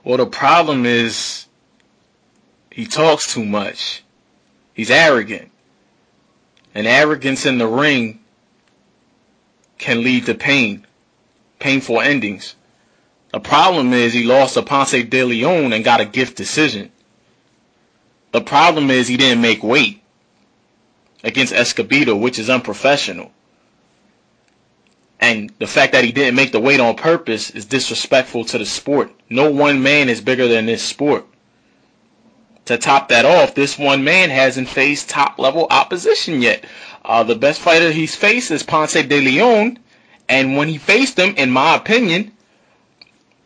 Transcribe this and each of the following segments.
Well, the problem is he talks too much. He's arrogant. And arrogance in the ring can lead to painful endings. The problem is he lost to Ponce de Leon and got a gift decision. The problem is he didn't make weight against Escobedo, which is unprofessional. And the fact that he didn't make the weight on purpose is disrespectful to the sport. No one man is bigger than this sport. To top that off, this one man hasn't faced top-level opposition yet. The best fighter he's faced is Ponce de Leon. And when he faced him, in my opinion,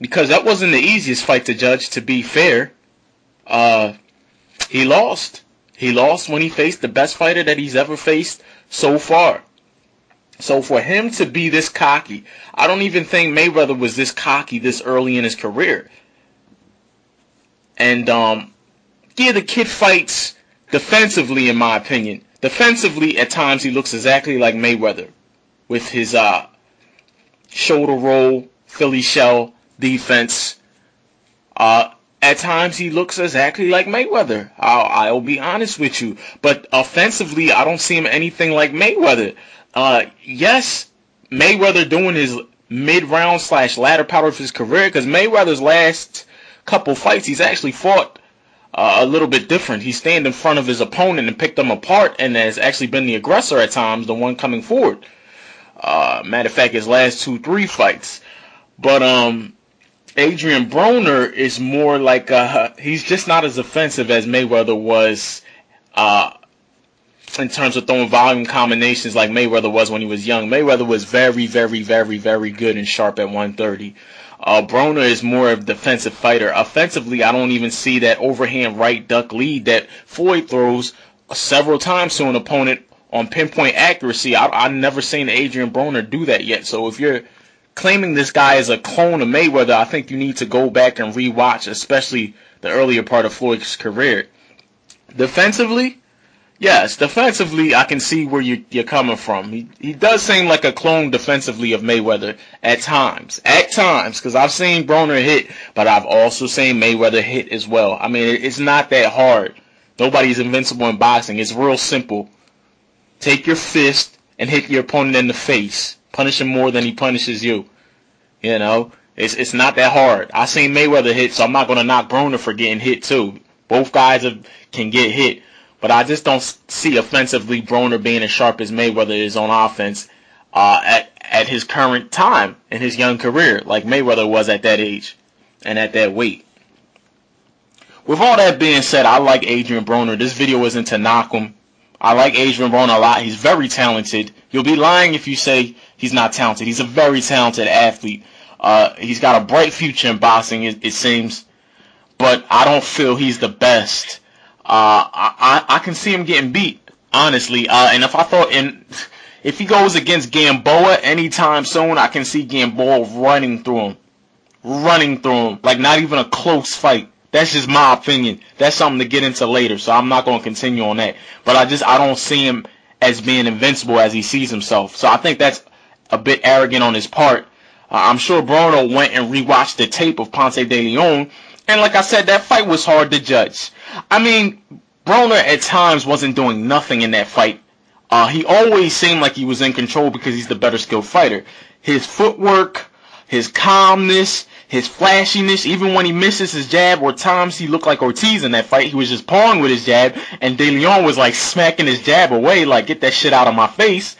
because that wasn't the easiest fight to judge, to be fair, he lost. He lost when he faced the best fighter that he's ever faced so far. So for him to be this cocky, I don't even think Mayweather was this cocky this early in his career. And, yeah, the kid fights defensively, in my opinion. Defensively, at times, he looks exactly like Mayweather with his shoulder roll, Philly shell defense. At times, he looks exactly like Mayweather. I'll be honest with you. But offensively, I don't see him anything like Mayweather. Yes, Mayweather doing his mid-round / latter part of his career, because Mayweather's last couple fights, he's actually fought a little bit different. He stand in front of his opponent and picked them apart, and has actually been the aggressor at times, the one coming forward. Matter of fact, his last 2-3 fights. But Adrian Broner is more like he's just not as offensive as Mayweather was in terms of throwing volume combinations like Mayweather was when he was young. Mayweather was very, very, very, very good and sharp at 130. Broner is more of a defensive fighter. Offensively, I don't even see that overhand right duck lead that Floyd throws several times to an opponent on pinpoint accuracy. I've never seen Adrian Broner do that yet. So if you're claiming this guy is a clone of Mayweather, I think you need to go back and rewatch, especially the earlier part of Floyd's career. Defensively, yes, defensively, I can see where you're coming from. He does seem like a clone defensively of Mayweather at times. At times, because I've seen Broner hit, but I've also seen Mayweather hit as well. I mean, it's not that hard. Nobody's invincible in boxing. It's real simple. Take your fist and hit your opponent in the face. Punish him more than he punishes you. You know, it's not that hard. I seen Mayweather hit, so I'm not going to knock Broner for getting hit too. Both guys can get hit. But I just don't see offensively Broner being as sharp as Mayweather is on offense at his current time in his young career, like Mayweather was at that age and at that weight. With all that being said, I like Adrian Broner. This video isn't to knock him. I like Adrian Broner a lot. He's very talented. You'll be lying if you say he's not talented. He's a very talented athlete. He's got a bright future in boxing, it seems. But I don't feel he's the best. I can see him getting beat, honestly. And if he goes against Gamboa anytime soon, I can see Gamboa running through him, like not even a close fight. That's just my opinion. That's something to get into later, so I'm not going to continue on that. But I don't see him as being invincible as he sees himself. So I think that's a bit arrogant on his part. I'm sure Broner went and rewatched the tape of Ponce de Leon, and like I said, that fight was hard to judge. I mean, Broner at times wasn't doing nothing in that fight. He always seemed like he was in control because he's the better skilled fighter. His footwork, his calmness, his flashiness, even when he misses his jab, or times he looked like Ortiz in that fight, he was just pawing with his jab, and De Leon was like smacking his jab away, like, get that shit out of my face,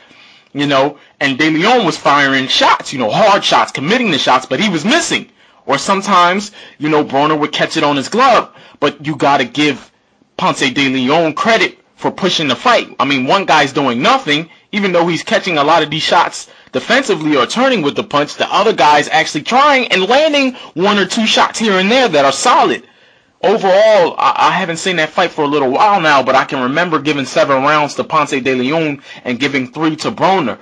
you know, and De Leon was firing shots, you know, hard shots, committing the shots, but he was missing. Or sometimes, you know, Broner would catch it on his glove, but you gotta give Ponce de Leon credit for pushing the fight. I mean, one guy's doing nothing, even though he's catching a lot of these shots defensively or turning with the punch, the other guy's actually trying and landing 1 or 2 shots here and there that are solid. Overall, I haven't seen that fight for a little while now, but I can remember giving 7 rounds to Ponce de Leon and giving 3 to Broner.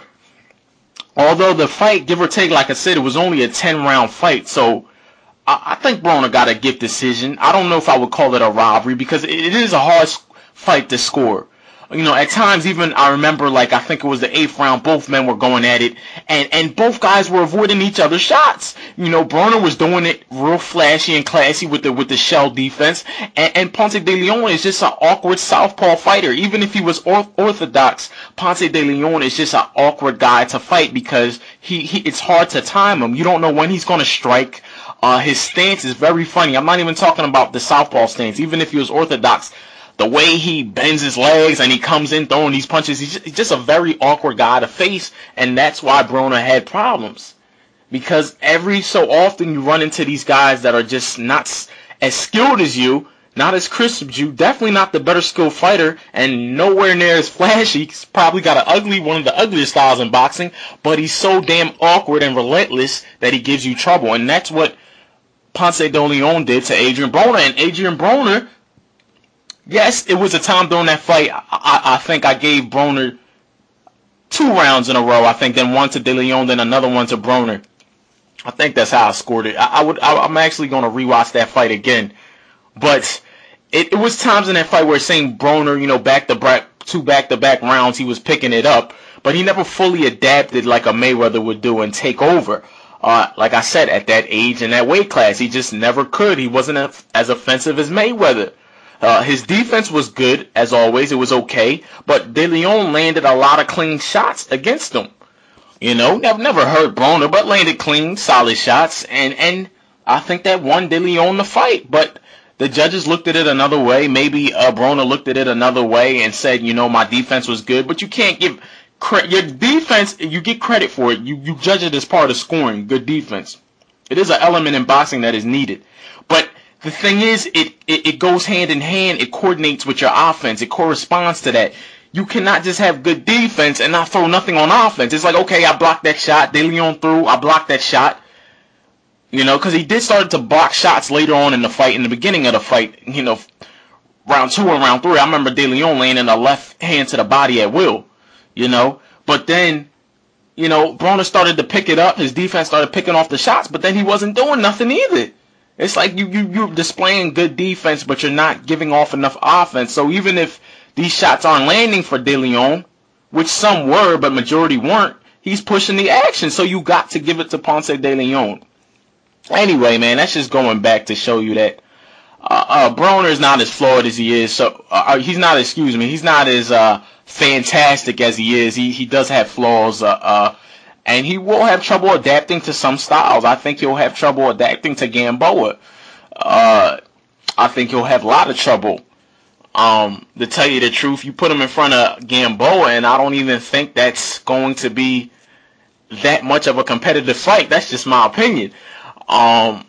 Although the fight, give or take, like I said, it was only a 10-round fight, so I think Broner got a gift decision. I don't know if I would call it a robbery because it is a hard fight to score. At times, even I remember, like, I think it was the 8th round, both men were going at it, and both guys were avoiding each other's shots. Broner was doing it real flashy and classy with the shell defense, and Ponce de Leon is just an awkward southpaw fighter. Even if he was orthodox, Ponce de Leon is just an awkward guy to fight because it's hard to time him. You don't know when he's going to strike. His stance is very funny. I'm not even talking about the southpaw stance. Even if he was orthodox, the way he bends his legs and he comes in throwing these punches, he's just a very awkward guy to face, and that's why Broner had problems. Because every so often you run into these guys that are just not as skilled as you, not as crisp as you, definitely not the better skilled fighter, and nowhere near as flashy. He's probably got one of the ugliest styles in boxing, but he's so damn awkward and relentless that he gives you trouble, and that's what Ponce de Leon did to Adrian Broner. And Adrian Broner, yes, it was a time during that fight, I think I gave Broner 2 rounds in a row. I think then one to De Leon, then another one to Broner. I think that's how I scored it. I'm actually going to rewatch that fight again. But it was times in that fight where saying Broner, 2 back-to-back rounds, he was picking it up. But he never fully adapted like a Mayweather would do and take over. Like I said, at that age and that weight class, he just never could. He wasn't as offensive as Mayweather. His defense was good, as always. It was okay. But De Leon landed a lot of clean shots against him. Never hurt Broner, but landed clean, solid shots. And I think that won De Leon the fight. But the judges looked at it another way. Maybe Broner looked at it another way and said, my defense was good. But you can't give your defense, you get credit for it. You judge it as part of scoring, good defense. It is an element in boxing that is needed. But the thing is, it goes hand in hand. It coordinates with your offense. It corresponds to that. You cannot just have good defense and not throw nothing on offense. It's like, okay, I blocked that shot. De Leon threw. I blocked that shot. Because he did start to block shots later on in the fight, in the beginning of the fight. Round 2 and round 3, I remember De Leon landing a left hand to the body at will. But then, Broner started to pick it up. His defense started picking off the shots, but then he wasn't doing nothing either. It's like you're displaying good defense, but you're not giving off enough offense. So even if these shots aren't landing for De Leon, which some were, but majority weren't, he's pushing the action. So you got to give it to Ponce de Leon. Anyway, man, that's just going back to show you that Broner is not as flawed as he is. So he's not as fantastic as he is. He does have flaws. And he will have trouble adapting to some styles. I think he'll have trouble adapting to Gamboa. I think he'll have a lot of trouble. To tell you the truth, you put him in front of Gamboa, and I don't even think that's going to be that much of a competitive fight. That's just my opinion. Broner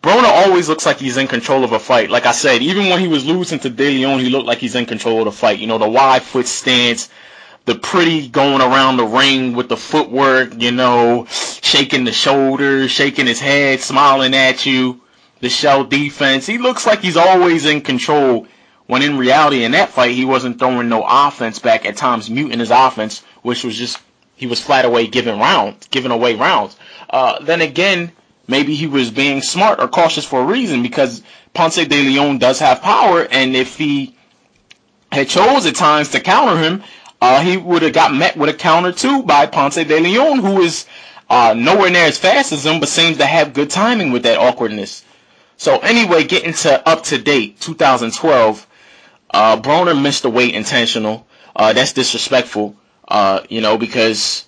always looks like he's in control of a fight. Like I said, even when he was losing to De Leon, he looked like he's in control of the fight. The wide foot stance, the pretty going around the ring with the footwork, shaking the shoulders, shaking his head, smiling at you, the shell defense. He looks like he's always in control, when in reality, in that fight, he wasn't throwing no offense back, at times muting his offense, which was just, he was flat away giving away rounds. Then again, maybe he was being smart or cautious for a reason, because Ponce de Leon does have power, and if he had chose at times to counter him, he would have got met with a counter too by Ponce de Leon, who is nowhere near as fast as him, but seems to have good timing with that awkwardness. So anyway, getting to up to date, 2012, Broner missed the weight intentional. That's disrespectful, because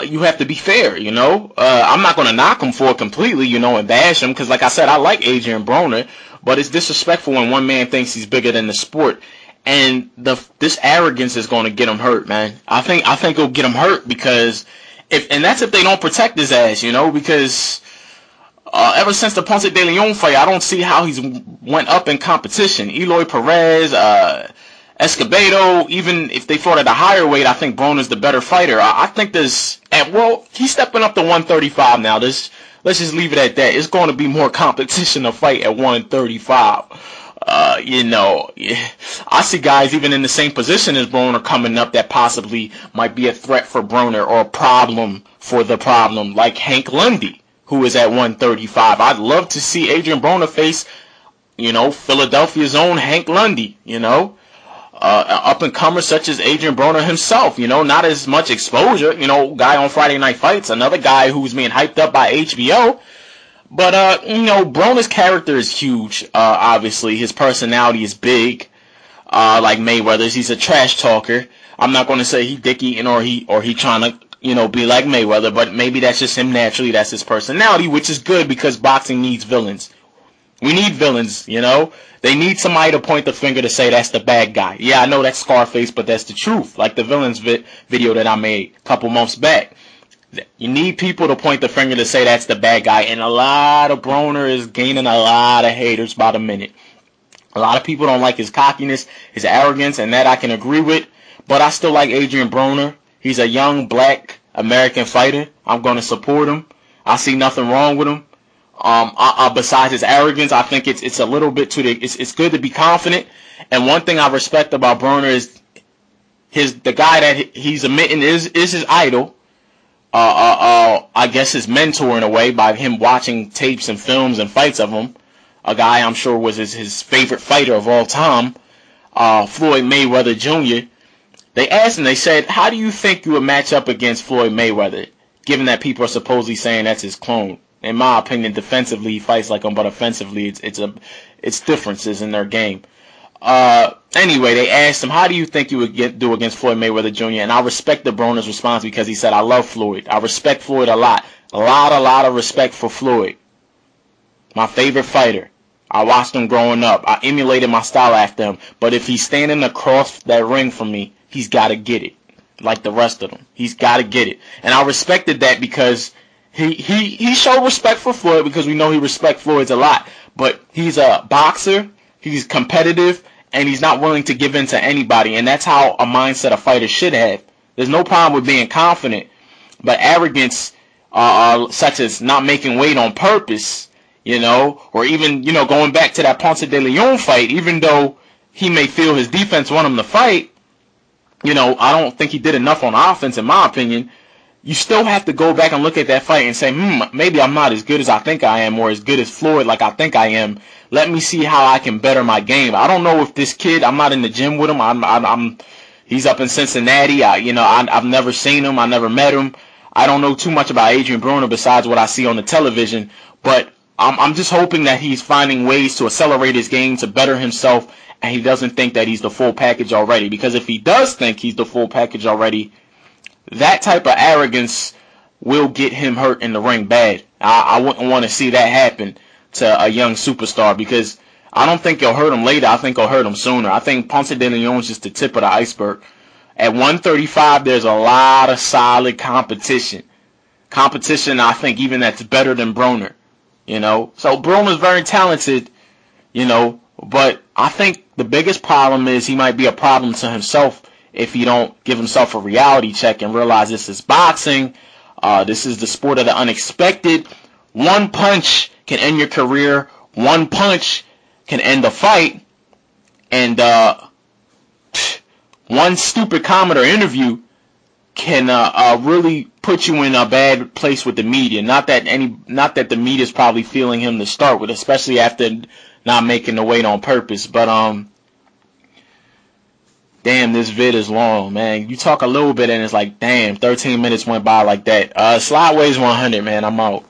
you have to be fair, I'm not going to knock him for it completely, and bash him, because like I said, I like Adrian Broner, but it's disrespectful when one man thinks he's bigger than the sport. And this arrogance is going to get him hurt, man. I think it'll get him hurt, because that's if they don't protect his ass, because ever since the Ponce de Leon fight, I don't see how he's went up in competition. Eloy Perez, Escobedo, even if they fought at a higher weight, I think Broner's the better fighter. I think he's stepping up to 135 now. Let's just leave it at that. It's going to be more competition to fight at 135. I see guys even in the same position as Broner coming up that possibly might be a threat for Broner or a problem for the problem, like Hank Lundy, who is at 135. I'd love to see Adrian Broner face, Philadelphia's own Hank Lundy, up and comers such as Adrian Broner himself. Not as much exposure. Guy on Friday Night Fights, another guy who's being hyped up by HBO. But Broner's character is huge. Obviously, his personality is big. Like Mayweather's, he's a trash talker. I'm not going to say he dick eating or he trying to be like Mayweather, but maybe that's just him naturally. That's his personality, which is good because boxing needs villains. We need villains, They need somebody to point the finger to say that's the bad guy. Yeah, I know that's Scarface, but that's the truth. Like the villains video that I made a couple months back. You need people to point the finger to say that's the bad guy, and a lot of Broner is gaining a lot of haters by the minute. A lot of people don't like his cockiness, his arrogance, and that I can agree with, but I still like Adrian Broner. He's a young black American fighter. I'm going to support him. I see nothing wrong with him. Besides his arrogance, I think it's a little bit it's good to be confident. And one thing I respect about Broner is the guy that he's admitting is his idol. I guess his mentor in a way by him watching tapes and films and fights of him. A guy I'm sure was his favorite fighter of all time, Floyd Mayweather Jr. They asked him, they said, how do you think you would match up against Floyd Mayweather, given that people are supposedly saying that's his clone? In my opinion, defensively he fights like him, but offensively it's differences in their game. Anyway, they asked him, how do you think you would do against Floyd Mayweather Jr.? And I respect the Broner's response because he said, I love Floyd. I respect Floyd a lot. A lot of respect for Floyd. My favorite fighter. I watched him growing up. I emulated my style after him. But if he's standing across that ring from me, he's got to get it. Like the rest of them. He's got to get it. And I respected that because he showed respect for Floyd because we know he respects Floyd's a lot. But he's a boxer. He's competitive. And he's not willing to give in to anybody. And that's how a mindset a fighter should have. There's no problem with being confident. But arrogance, such as not making weight on purpose, or even, going back to that Ponce de Leon fight, even though he may feel his defense want him to fight, I don't think he did enough on offense, in my opinion. You still have to go back and look at that fight and say, maybe I'm not as good as I think I am, or as good as Floyd like I think I am. Let me see how I can better my game. I don't know if this kid, I'm not in the gym with him. He's up in Cincinnati. I've never seen him. I never met him. I don't know too much about Adrian Broner besides what I see on the television, but I'm just hoping that he's finding ways to accelerate his game, to better himself, and he doesn't think that he's the full package already. Because if he does think he's the full package already, that type of arrogance will get him hurt in the ring bad. I wouldn't want to see that happen to a young superstar because I don't think he'll hurt him later. I think he'll hurt him sooner. I think Ponce de Leon is just the tip of the iceberg. At 135, there's a lot of solid competition. Competition, I think, even that's better than Broner. So Broner's very talented, but I think the biggest problem is he might be a problem to himself if he don't give himself a reality check and realize this is boxing. This is the sport of the unexpected. One punch can end your career. One punch can end a fight. And one stupid comment or interview can really put you in a bad place with the media. Not that the media is probably feeling him to start with, especially after not making the weight on purpose. But damn, this vid is long, man. You talk a little bit and it's like, damn, 13 minutes went by like that. Slideways 100, man. I'm out.